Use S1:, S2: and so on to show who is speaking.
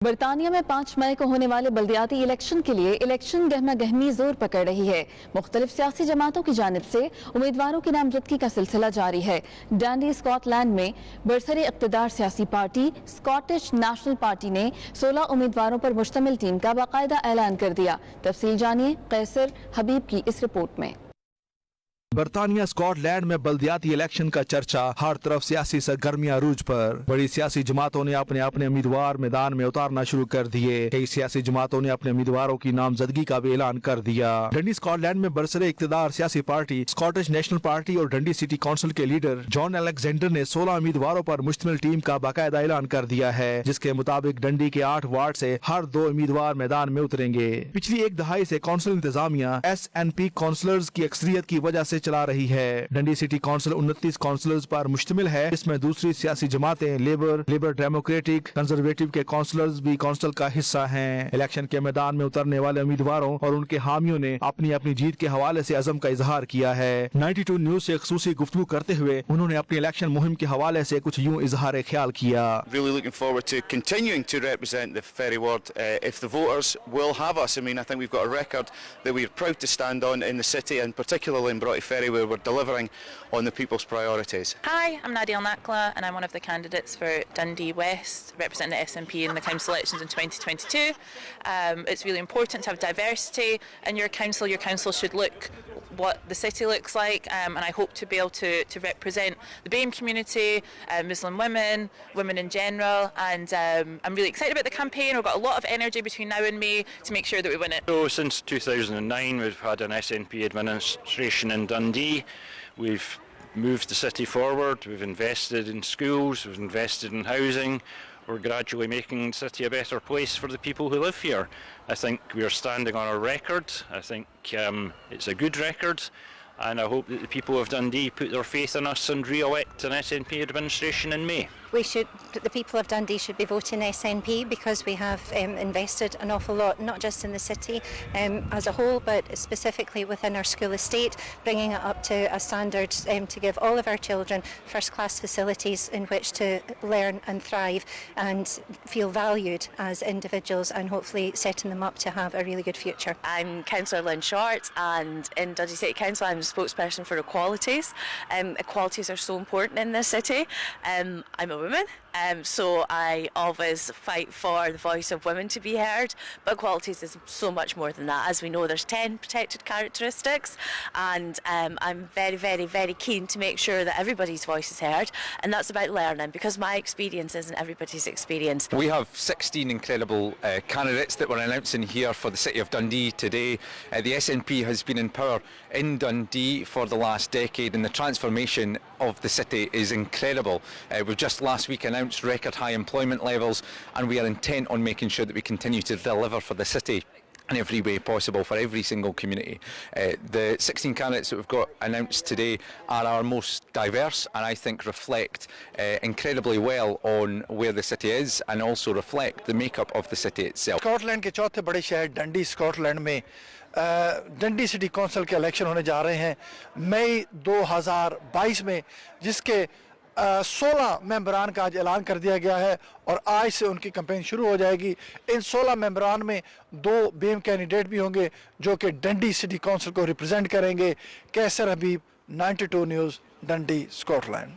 S1: برطانیہ میں 5 مئی کو ہونے والے بلدیاتی الیکشن کے لیے الیکشن گہما گہمی زور پکڑ رہی ہے۔ مختلف سیاسی جماعتوں کی جانب سے امیدواروں کی نامزدگی کا سلسلہ جاری ہے۔ ڈنڈی اسکاٹ لینڈ میں برسر اقتدار سیاسی پارٹی سکاٹش نیشنل پارٹی نے 16 امیدواروں پر مشتمل ٹیم کا باقاعدہ اعلان کر دیا۔ تفصیل جانیے قیصر حبیب کی اس رپورٹ میں۔
S2: برطانیہ سکاٹ لینڈ میں بلدیاتی الیکشن کا چرچا، ہر طرف سیاسی سرگرمیاں عروج پر۔ بڑی سیاسی جماعتوں نے اپنے امیدوار میدان میں اتارنا شروع کر دیے۔ کئی سیاسی جماعتوں نے اپنے امیدواروں کی نامزدگی کا بھی اعلان کر دیا۔ ڈنڈی سکاٹ لینڈ میں برسر اقتدار سیاسی پارٹی سکاٹش نیشنل پارٹی اور ڈنڈی سٹی کونسل کے لیڈر جان الیگزینڈر نے 16 امیدواروں پر مشتمل ٹیم کا باقاعدہ اعلان کر دیا ہے، جس کے مطابق ڈنڈی کے 8 وارڈ سے ہر 2 امیدوار میدان میں اتریں گے۔ پچھلی ایک دہائی سے کونسل انتظامیہ SNP کونسلرز کی اکثریت کی وجہ سے چلا رہی ہے۔ ڈنڈی سٹی کونسل 29 کونسلرز پر مشتمل ہے، اس میں دوسری سیاسی جماعتیں لیبر ڈیموکریٹک کنزرویٹو کے کونسلرز بھی کونسل کا حصہ ہیں۔ الیکشن کے میدان میں اترنے والے امیدواروں اور ان کے حامیوں نے اپنی جیت کے حوالے سے عزم کا اظہار کیا ہے۔ 92 نیوز سے خصوصی گفتگو کرتے ہوئے انہوں نے اپنی الیکشن مہم کے حوالے سے کچھ یوں اظہار خیال کیا۔
S3: Really looking forward to continuing to represent the ferry ward if the voters will have us. I mean, I think we've got a record that we're proud to stand on in the city, and particularly in Ferry, where we're delivering on the people's priorities.
S4: Hi, I'm Nadia Nakla, and I'm one of the candidates for Dundee West, representing the SNP in the council elections in 2022. It's really important to have diversity in your council. Your council should look what the city looks like, and I hope to be able to represent the BAME community, Muslim women in general, and I'm really excited about the campaign. We've got a lot of energy between now and May to make sure that we win it.
S5: So since 2009 we've had an SNP administration in Dundee. We've moved the city forward, we've invested in schools, we've invested in housing. We're gradually making the city a better place for the people who live here. I think we are standing on a record. I think it's a good record, and I hope that the people of Dundee put their faith in us and re-elect an SNP administration in May.
S6: The people of Dundee should be voting SNP because we have invested an awful lot, not just in the city as a whole, but specifically within our school estate, bringing it up to a standard to give all of our children first-class facilities in which to learn and thrive and feel valued as individuals, and hopefully setting them up to have a really good future.
S4: I'm Councillor Lynn Short, and in Dundee City Council I'm a spokesperson for equalities. Equalities are so important in this city. I'm a woman, so I always fight for the voice of women to be heard, but equalities is so much more than that. As we know, there's 10 protected characteristics, and I'm very, very, very keen to make sure that everybody's voice is heard, and that's about learning, because my experience isn't everybody's experience.
S7: We have 16 incredible candidates that we're announcing here for the city of Dundee today. The SNP has been in power in Dundee for the last decade, and the transformation of the city is incredible. We've just last week announced record high employment levels, and we are intent on making sure that we continue to deliver for the city in every way possible for every single community. The 16 candidates that we've got announced today are our most diverse, and I think reflect incredibly well on where the city is, and also reflect the makeup of the city itself.
S8: Scotland के चौथे बड़े शहर डंडी Scotland में डंडी city council के election होने जा रहे हैं मई 2022 में, जिसके 16 मेंबरान का आज ऐलान कर दिया गया है और आज से उनकी कैंपेन शुरू हो जाएगी। इन 16 मेंबरान में 2 बेम कैंडिडेट भी होंगे जो कि डंडी सिटी कौंसिल को रिप्रेजेंट करेंगे। कैसर हबीब, 92 न्यूज़, डंडी, स्कॉटलैंड।